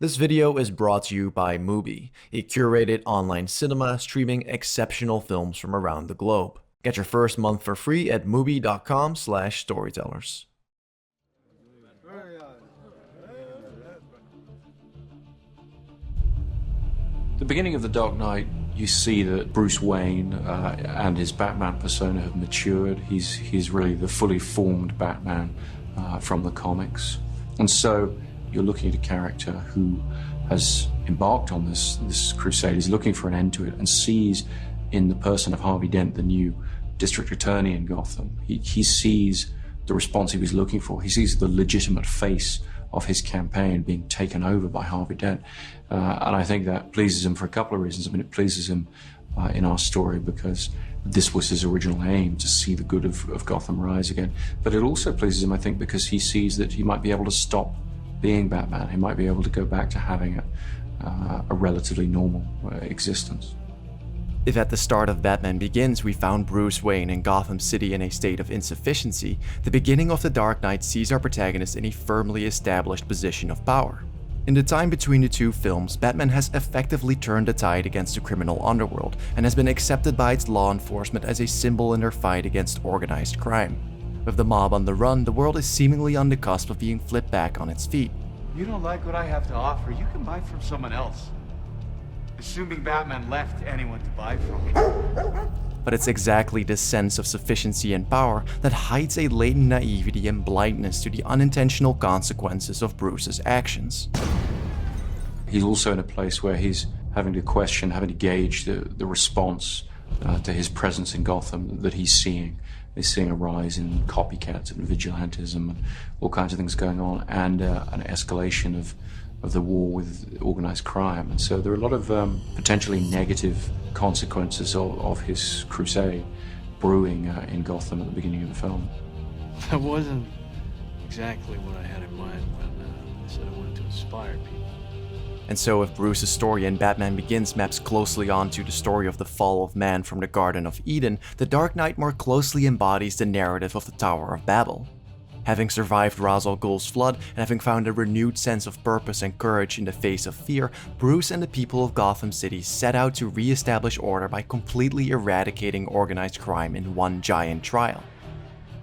This video is brought to you by Mubi, a curated online cinema streaming exceptional films from around the globe. Get your first month for free at mubi.com/storytellers. The beginning of The Dark Knight, you see that Bruce Wayne and his Batman persona have matured. He's really the fully formed Batman from the comics. And so you're looking at a character who has embarked on this crusade. He's looking for an end to it and sees in the person of Harvey Dent, the new district attorney in Gotham, he sees the response he was looking for. He sees the legitimate face of his campaign being taken over by Harvey Dent. And I think that pleases him for a couple of reasons. I mean, it pleases him in our story because this was his original aim, to see the good of Gotham rise again. But it also pleases him, I think, because he sees that he might be able to stop being Batman. He might be able to go back to having a relatively normal existence. If at the start of Batman Begins we found Bruce Wayne in Gotham City in a state of insufficiency, the beginning of The Dark Knight sees our protagonist in a firmly established position of power. In the time between the two films, Batman has effectively turned the tide against the criminal underworld and has been accepted by its law enforcement as a symbol in their fight against organized crime. With the mob on the run, the world is seemingly on the cusp of being flipped back on its feet. You don't like what I have to offer, you can buy from someone else. Assuming Batman left anyone to buy from. But it's exactly this sense of sufficiency and power that hides a latent naivety and blindness to the unintentional consequences of Bruce's actions. He's also in a place where he's having to question, having to gauge the response to his presence in Gotham that he's seeing. He's seeing a rise in copycats and vigilantism and all kinds of things going on, and an escalation of the war with organized crime. And so there are a lot of potentially negative consequences of his crusade brewing in Gotham at the beginning of the film. That wasn't exactly what I had in mind when I said I wanted to inspire people. And so if Bruce's story in Batman Begins maps closely onto the story of the fall of man from the Garden of Eden, The Dark Knight more closely embodies the narrative of the Tower of Babel. Having survived Ra's al Ghul's flood and having found a renewed sense of purpose and courage in the face of fear, Bruce and the people of Gotham City set out to re-establish order by completely eradicating organized crime in one giant trial.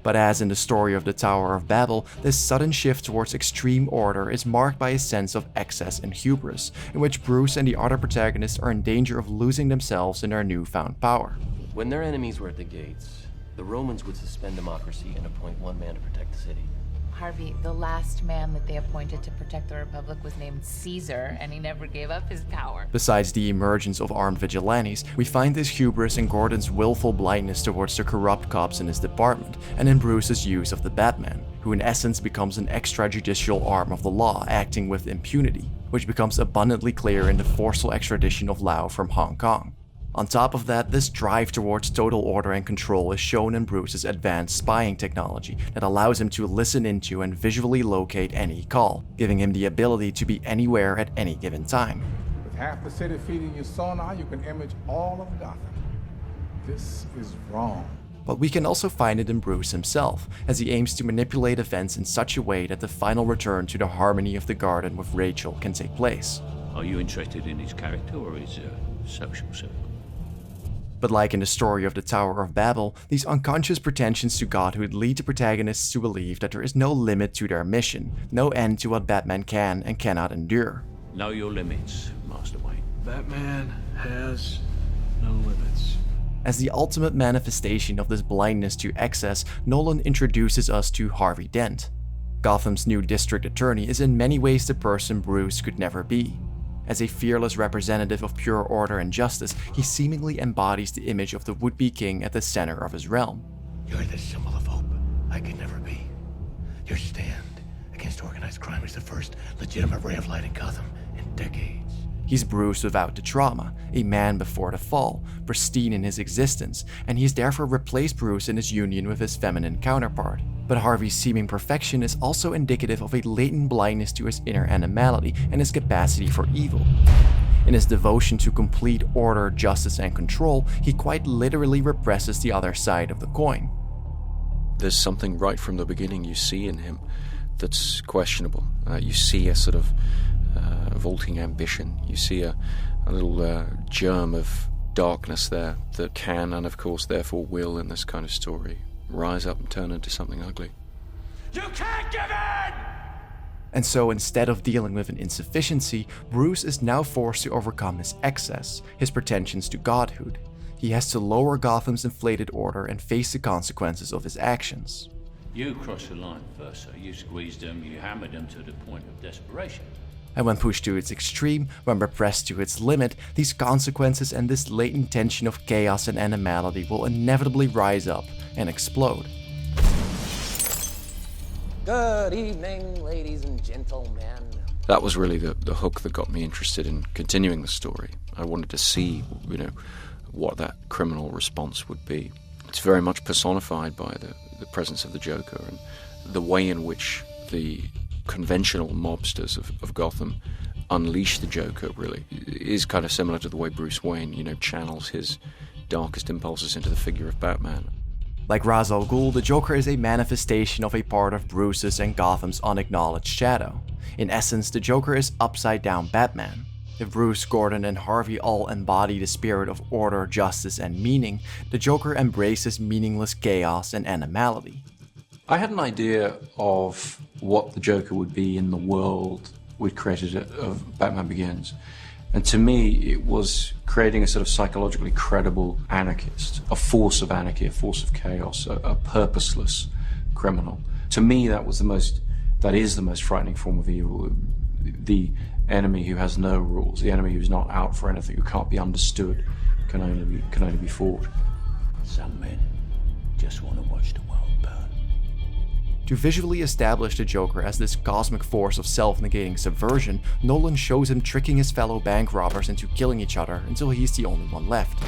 But as in the story of the Tower of Babel, this sudden shift towards extreme order is marked by a sense of excess and hubris, in which Bruce and the other protagonists are in danger of losing themselves in their newfound power. When their enemies were at the gates, the Romans would suspend democracy and appoint one man to protect the city. Harvey, the last man that they appointed to protect the Republic was named Caesar, and he never gave up his power. Besides the emergence of armed vigilantes, we find this hubris in Gordon's willful blindness towards the corrupt cops in his department, and in Bruce's use of the Batman, who in essence becomes an extrajudicial arm of the law acting with impunity, which becomes abundantly clear in the forceful extradition of Lau from Hong Kong. On top of that, this drive towards total order and control is shown in Bruce's advanced spying technology that allows him to listen into and visually locate any call, giving him the ability to be anywhere at any given time. With half the city feeding you sonar, you can image all of Gotham. This is wrong. But we can also find it in Bruce himself, as he aims to manipulate events in such a way that the final return to the harmony of the garden with Rachel can take place. Are you interested in his character or his social circle? But like in the story of the Tower of Babel, these unconscious pretensions to godhood lead the protagonists to believe that there is no limit to their mission, no end to what Batman can and cannot endure. Know your limits, Master Wayne. Batman has no limits. As the ultimate manifestation of this blindness to excess, Nolan introduces us to Harvey Dent. Gotham's new district attorney is in many ways the person Bruce could never be. As a fearless representative of pure order and justice, he seemingly embodies the image of the would-be king at the center of his realm. You're the symbol of hope I could never be. Your stand against organized crime is the first legitimate ray of light in Gotham in decades. He's Bruce without the trauma, a man before the fall, pristine in his existence, and he's therefore replaced Bruce in his union with his feminine counterpart. But Harvey's seeming perfection is also indicative of a latent blindness to his inner animality and his capacity for evil. In his devotion to complete order, justice, and control, he quite literally represses the other side of the coin. There's something right from the beginning you see in him that's questionable. You see a sort of revolting ambition. You see a little germ of darkness there that can, and of course therefore will, in this kind of story, rise up and turn into something ugly. You can't give in! And so instead of dealing with an insufficiency, Bruce is now forced to overcome his excess, his pretensions to godhood. He has to lower Gotham's inflated order and face the consequences of his actions. You crossed the line first, so you squeezed them, you hammered them to the point of desperation. And when pushed to its extreme, when repressed to its limit, these consequences and this latent tension of chaos and animality will inevitably rise up and explode. Good evening, ladies and gentlemen. That was really the hook that got me interested in continuing the story. I wanted to see, what that criminal response would be. It's very much personified by the presence of the Joker and the way in which the conventional mobsters of Gotham unleash the Joker, really, is kind of similar to the way Bruce Wayne, channels his darkest impulses into the figure of Batman. Like Ra's al Ghul, the Joker is a manifestation of a part of Bruce's and Gotham's unacknowledged shadow. In essence, the Joker is upside-down Batman. If Bruce, Gordon, and Harvey all embody the spirit of order, justice, and meaning, the Joker embraces meaningless chaos and animality. I had an idea of what the Joker would be in the world we'd created of Batman Begins. And to me, it was creating a sort of psychologically credible anarchist, a force of anarchy, a force of chaos, a purposeless criminal. To me, that is the most frightening form of evil. The enemy who has no rules, the enemy who's not out for anything, who can't be understood, can only be fought. Some men just want to watch the world burn. To visually establish the Joker as this cosmic force of self-negating subversion, Nolan shows him tricking his fellow bank robbers into killing each other until he's the only one left.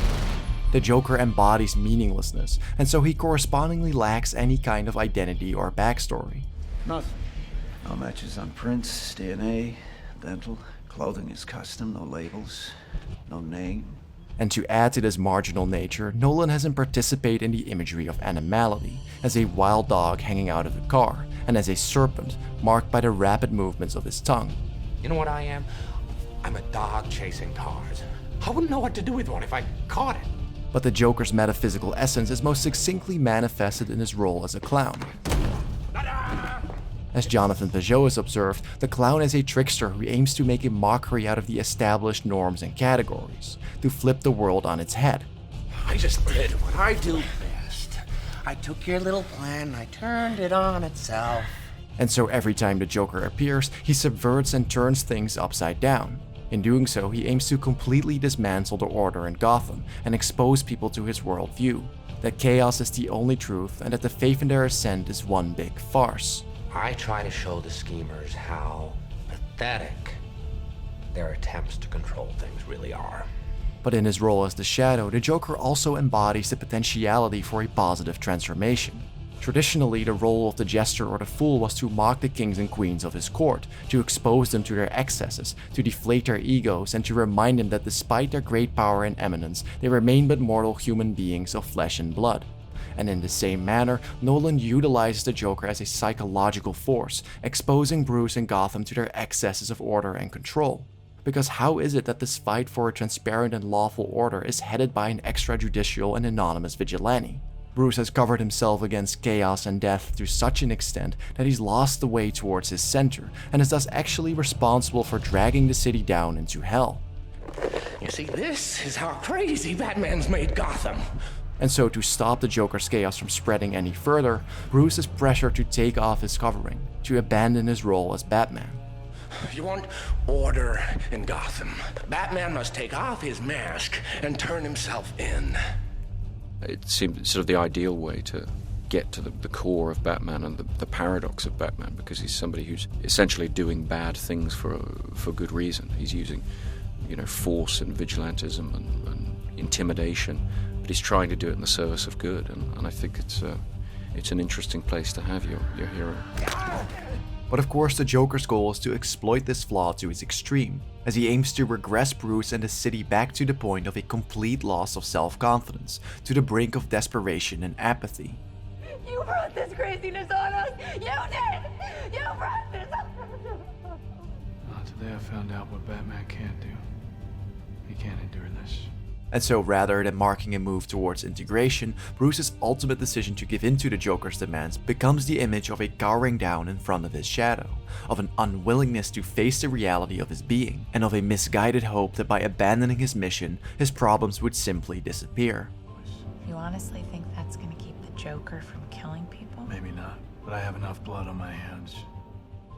The Joker embodies meaninglessness, and so he correspondingly lacks any kind of identity or backstory. Nothing. No matches on prints, DNA, dental, clothing is custom, no labels, no name. And to add to this marginal nature, Nolan has him participate in the imagery of animality, as a wild dog hanging out of a car, and as a serpent, marked by the rapid movements of his tongue. You know what I am? I'm a dog chasing cars. I wouldn't know what to do with one if I caught it. But the Joker's metaphysical essence is most succinctly manifested in his role as a clown. As Jonathan Peugeot has observed, the clown is a trickster who aims to make a mockery out of the established norms and categories, to flip the world on its head. I just did what I do best. I took your little plan and I turned it on itself. And so every time the Joker appears, he subverts and turns things upside down. In doing so, he aims to completely dismantle the order in Gotham and expose people to his worldview, that chaos is the only truth and that the faith in their ascent is one big farce. I try to show the schemers how pathetic their attempts to control things really are. But in his role as the Shadow, the Joker also embodies the potentiality for a positive transformation. Traditionally, the role of the jester or the fool was to mock the kings and queens of his court, to expose them to their excesses, to deflate their egos, and to remind them that despite their great power and eminence, they remain but mortal human beings of flesh and blood. And in the same manner, Nolan utilizes the Joker as a psychological force, exposing Bruce and Gotham to their excesses of order and control. Because how is it that this fight for a transparent and lawful order is headed by an extrajudicial and anonymous vigilante? Bruce has covered himself against chaos and death to such an extent that he's lost the way towards his center, and is thus actually responsible for dragging the city down into hell. You see, this is how crazy Batman's made Gotham. And so to stop the Joker's chaos from spreading any further, Bruce is pressured to take off his covering, to abandon his role as Batman. You want order in Gotham? Batman must take off his mask and turn himself in. It seemed sort of the ideal way to get to the core of Batman and the paradox of Batman, because he's somebody who's essentially doing bad things for good reason. He's using, force and vigilantism and intimidation, but he's trying to do it in the service of good, and I think it's an interesting place to have your hero. But of course, the Joker's goal is to exploit this flaw to its extreme, as he aims to regress Bruce and the city back to the point of a complete loss of self-confidence, to the brink of desperation and apathy. You brought this craziness on us! You did! You brought this on us! Today I found out what Batman can't do. He can't endure this. And so rather than marking a move towards integration, Bruce's ultimate decision to give in to the Joker's demands becomes the image of a cowering down in front of his shadow, of an unwillingness to face the reality of his being, and of a misguided hope that by abandoning his mission, his problems would simply disappear. You honestly think that's gonna keep the Joker from killing people? Maybe not, but I have enough blood on my hands.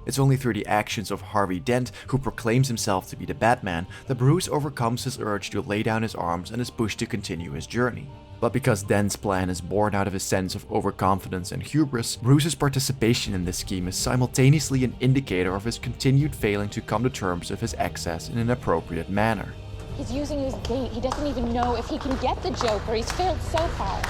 It's only through the actions of Harvey Dent, who proclaims himself to be the Batman, that Bruce overcomes his urge to lay down his arms and is pushed to continue his journey. But because Dent's plan is born out of his sense of overconfidence and hubris, Bruce's participation in this scheme is simultaneously an indicator of his continued failing to come to terms with his excess in an appropriate manner. He's using his bait. He doesn't even know if he can get the Joker. He's failed so far.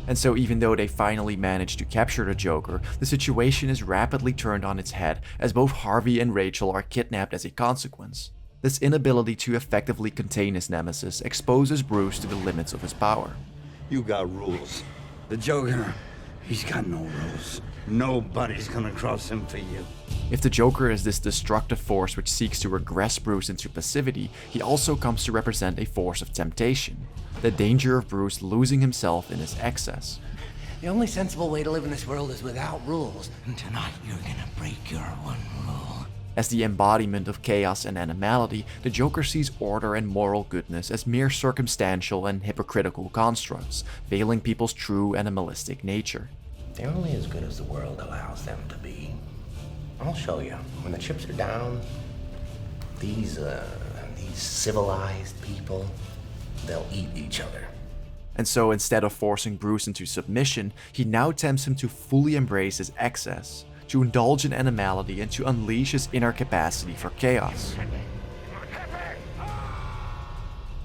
And so even though they finally manage to capture the Joker, the situation is rapidly turned on its head as both Harvey and Rachel are kidnapped as a consequence. This inability to effectively contain his nemesis exposes Bruce to the limits of his power. You got rules. The Joker, he's got no rules. Nobody's gonna cross him for you. If the Joker is this destructive force which seeks to regress Bruce into passivity, he also comes to represent a force of temptation. The danger of Bruce losing himself in his excess. The only sensible way to live in this world is without rules. And tonight you're gonna break your one rule. As the embodiment of chaos and animality, the Joker sees order and moral goodness as mere circumstantial and hypocritical constructs, veiling people's true animalistic nature. They're only as good as the world allows them to be. I'll show you. When the chips are down, these civilized people, they'll eat each other. And so instead of forcing Bruce into submission, he now tempts him to fully embrace his excess, to indulge in animality and to unleash his inner capacity for chaos.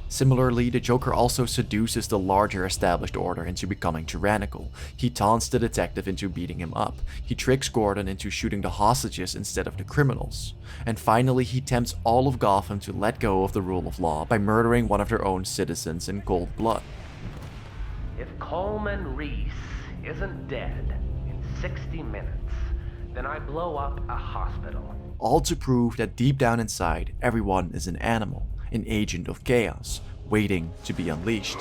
Similarly, the Joker also seduces the larger established order into becoming tyrannical. He taunts the detective into beating him up. He tricks Gordon into shooting the hostages instead of the criminals. And finally, he tempts all of Gotham to let go of the rule of law by murdering one of their own citizens in cold blood. If Coleman Reese isn't dead in 60 minutes, then I blow up a hospital. All to prove that deep down inside, everyone is an animal, an agent of chaos, waiting to be unleashed.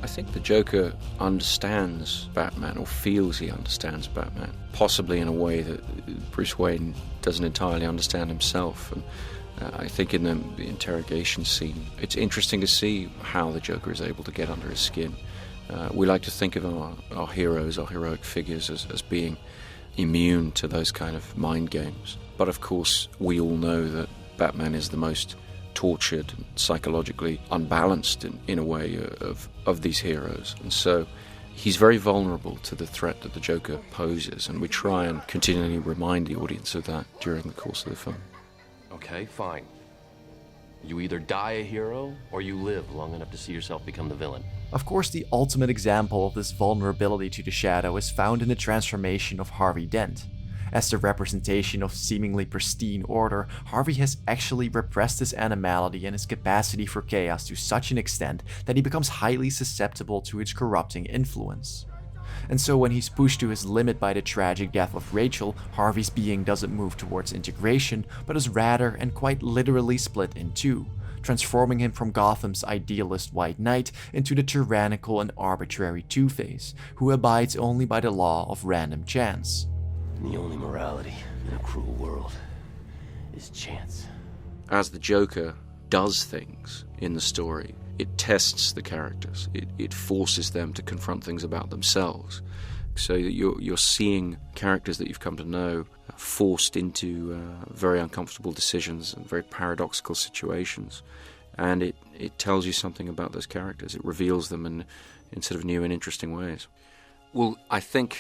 I think the Joker understands Batman, or feels he understands Batman, possibly in a way that Bruce Wayne doesn't entirely understand himself. And I think in the interrogation scene, it's interesting to see how the Joker is able to get under his skin. We like to think of our heroes, our heroic figures, as being immune to those kind of mind games. But of course, we all know that Batman is the most tortured and psychologically unbalanced in a way of these heroes. And so he's very vulnerable to the threat that the Joker poses, and we try and continually remind the audience of that during the course of the film. Okay, fine. You either die a hero, or you live long enough to see yourself become the villain. Of course, the ultimate example of this vulnerability to the shadow is found in the transformation of Harvey Dent. As the representation of seemingly pristine order, Harvey has actually repressed his animality and his capacity for chaos to such an extent that he becomes highly susceptible to its corrupting influence. And so when he's pushed to his limit by the tragic death of Rachel, Harvey's being doesn't move towards integration, but is rather and quite literally split in two, transforming him from Gotham's idealist White Knight into the tyrannical and arbitrary Two-Face, who abides only by the law of random chance. The only morality in a cruel world is chance. As the Joker does things in the story, it tests the characters. It forces them to confront things about themselves. So that you're seeing characters that you've come to know forced into very uncomfortable decisions and very paradoxical situations. And it tells you something about those characters. It reveals them in sort of new and interesting ways. Well, I think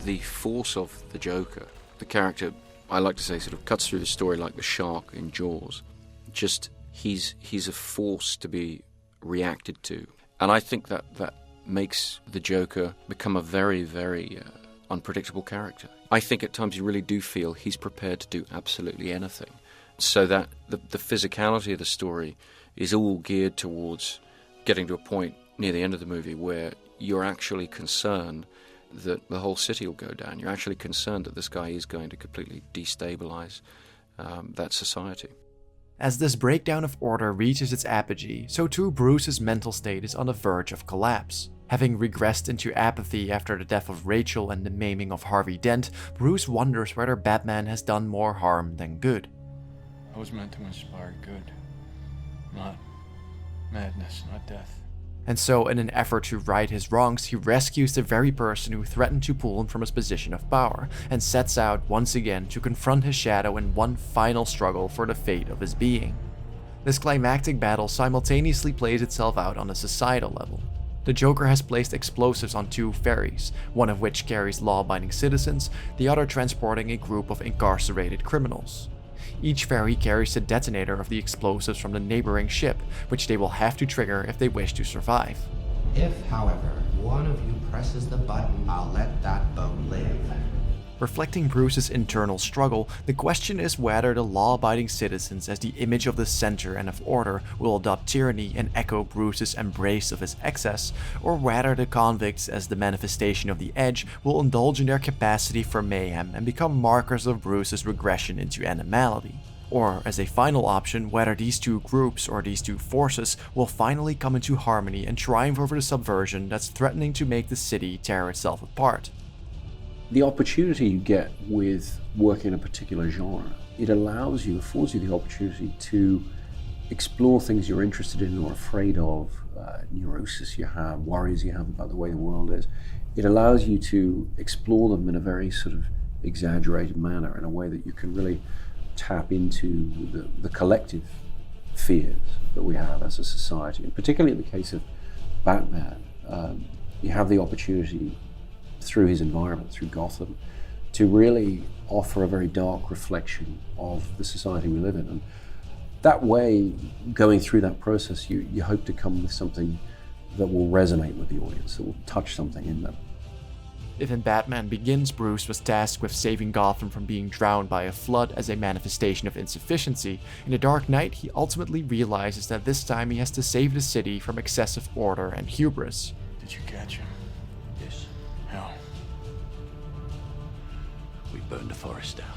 the force of the Joker, the character, I like to say, sort of cuts through the story like the shark in Jaws. Just, he's a force to be reacted to. And I think that makes the Joker become a very, very unpredictable character. I think at times you really do feel he's prepared to do absolutely anything. So that the physicality of the story is all geared towards getting to a point near the end of the movie where you're actually concerned that the whole city will go down. You're actually concerned that this guy is going to completely destabilize that society. As this breakdown of order reaches its apogee, so too Bruce's mental state is on the verge of collapse. Having regressed into apathy after the death of Rachel and the maiming of Harvey Dent, Bruce wonders whether Batman has done more harm than good. I was meant to inspire good, not madness, not death. And so, in an effort to right his wrongs, he rescues the very person who threatened to pull him from his position of power, and sets out once again to confront his shadow in one final struggle for the fate of his being. This climactic battle simultaneously plays itself out on a societal level. The Joker has placed explosives on 2 ferries, one of which carries law-abiding citizens, the other transporting a group of incarcerated criminals. Each ferry carries the detonator of the explosives from the neighboring ship, which they will have to trigger if they wish to survive. If, however, one of you presses the button, I'll let that boat live. Reflecting Bruce's internal struggle, the question is whether the law-abiding citizens as the image of the center and of order will adopt tyranny and echo Bruce's embrace of his excess, or whether the convicts as the manifestation of the edge will indulge in their capacity for mayhem and become markers of Bruce's regression into animality. Or, as a final option, whether these 2 groups or these 2 forces will finally come into harmony and triumph over the subversion that's threatening to make the city tear itself apart. The opportunity you get with working in a particular genre, it affords you the opportunity to explore things you're interested in or afraid of, neurosis you have, worries you have about the way the world is. It allows you to explore them in a very sort of exaggerated manner, in a way that you can really tap into the collective fears that we have as a society. And particularly in the case of Batman, you have the opportunity through his environment, through Gotham, to really offer a very dark reflection of the society we live in. And that way, going through that process, you hope to come with something that will resonate with the audience, that will touch something in them. If in Batman Begins, Bruce was tasked with saving Gotham from being drowned by a flood as a manifestation of insufficiency, in The Dark Knight he ultimately realizes that this time he has to save the city from excessive order and hubris. Did you catch him? Yes. How? We burned the forest down.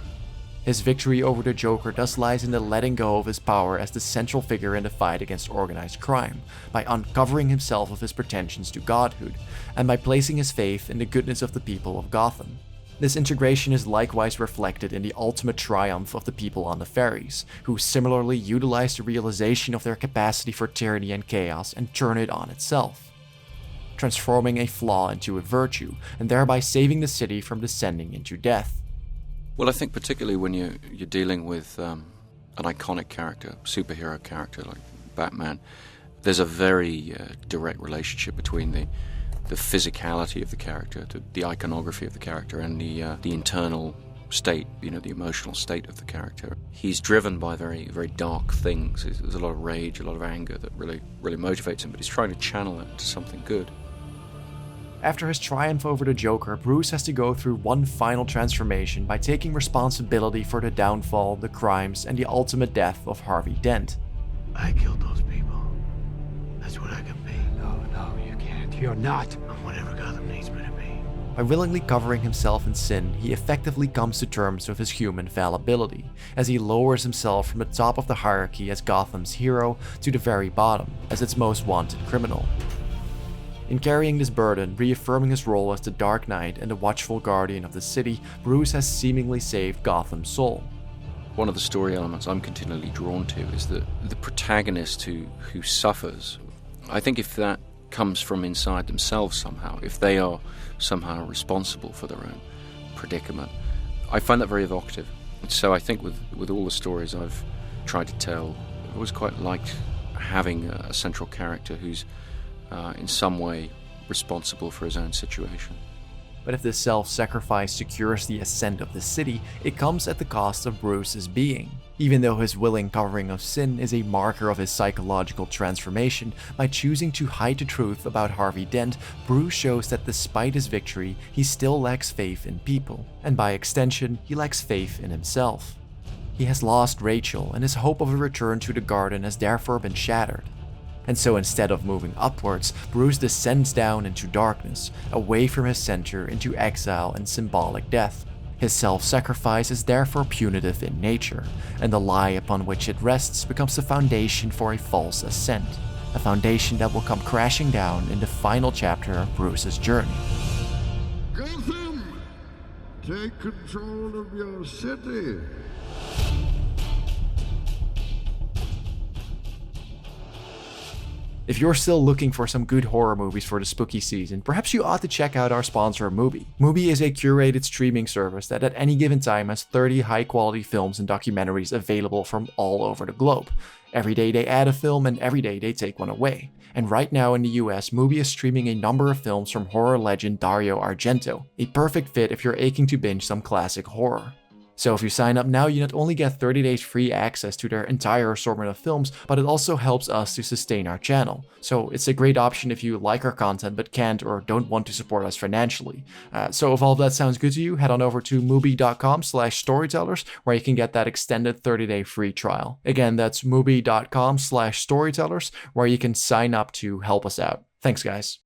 His victory over the Joker thus lies in the letting go of his power as the central figure in the fight against organized crime, by uncovering himself of his pretensions to godhood, and by placing his faith in the goodness of the people of Gotham. This integration is likewise reflected in the ultimate triumph of the people on the ferries, who similarly utilize the realization of their capacity for tyranny and chaos and turn it on itself, transforming a flaw into a virtue, and thereby saving the city from descending into death. Well, I think particularly when you're dealing with an iconic character, superhero character like Batman, there's a very direct relationship between the physicality of the character, the iconography of the character, and the internal state, the emotional state of the character. He's driven by very, very dark things. There's a lot of rage, a lot of anger that really, really motivates him, but he's trying to channel it into something good. After his triumph over the Joker, Bruce has to go through one final transformation by taking responsibility for the downfall, the crimes, and the ultimate death of Harvey Dent. I killed those people. That's what I can be. No, you can't. You're not. I'm whatever Gotham needs me to be. By willingly covering himself in sin, he effectively comes to terms with his human fallibility, as he lowers himself from the top of the hierarchy as Gotham's hero to the very bottom, as its most wanted criminal. In carrying this burden, reaffirming his role as the Dark Knight and the watchful guardian of the city, Bruce has seemingly saved Gotham's soul. One of the story elements I'm continually drawn to is the protagonist who suffers. I think if that comes from inside themselves somehow, if they are somehow responsible for their own predicament, I find that very evocative. So I think with all the stories I've tried to tell, I've always quite liked having a central character who's in some way responsible for his own situation. But if this self-sacrifice secures the ascent of the city, it comes at the cost of Bruce's being. Even though his willing covering of sin is a marker of his psychological transformation, by choosing to hide the truth about Harvey Dent, Bruce shows that despite his victory, he still lacks faith in people, and by extension, he lacks faith in himself. He has lost Rachel, and his hope of a return to the garden has therefore been shattered. And so instead of moving upwards, Bruce descends down into darkness, away from his center into exile and symbolic death. His self-sacrifice is therefore punitive in nature, and the lie upon which it rests becomes the foundation for a false ascent, a foundation that will come crashing down in the final chapter of Bruce's journey. Gotham, take control of your city. If you're still looking for some good horror movies for the spooky season, perhaps you ought to check out our sponsor, Mubi. Mubi is a curated streaming service that at any given time has 30 high-quality films and documentaries available from all over the globe. Every day they add a film and every day they take one away. And right now in the US, Mubi is streaming a number of films from horror legend Dario Argento, a perfect fit if you're aching to binge some classic horror. So if you sign up now, you not only get 30 days free access to their entire assortment of films, but it also helps us to sustain our channel. So it's a great option if you like our content but can't or don't want to support us financially. So if all of that sounds good to you, head on over to mubi.com/storytellers where you can get that extended 30-day free trial. Again, that's mubi.com/storytellers where you can sign up to help us out. Thanks, guys.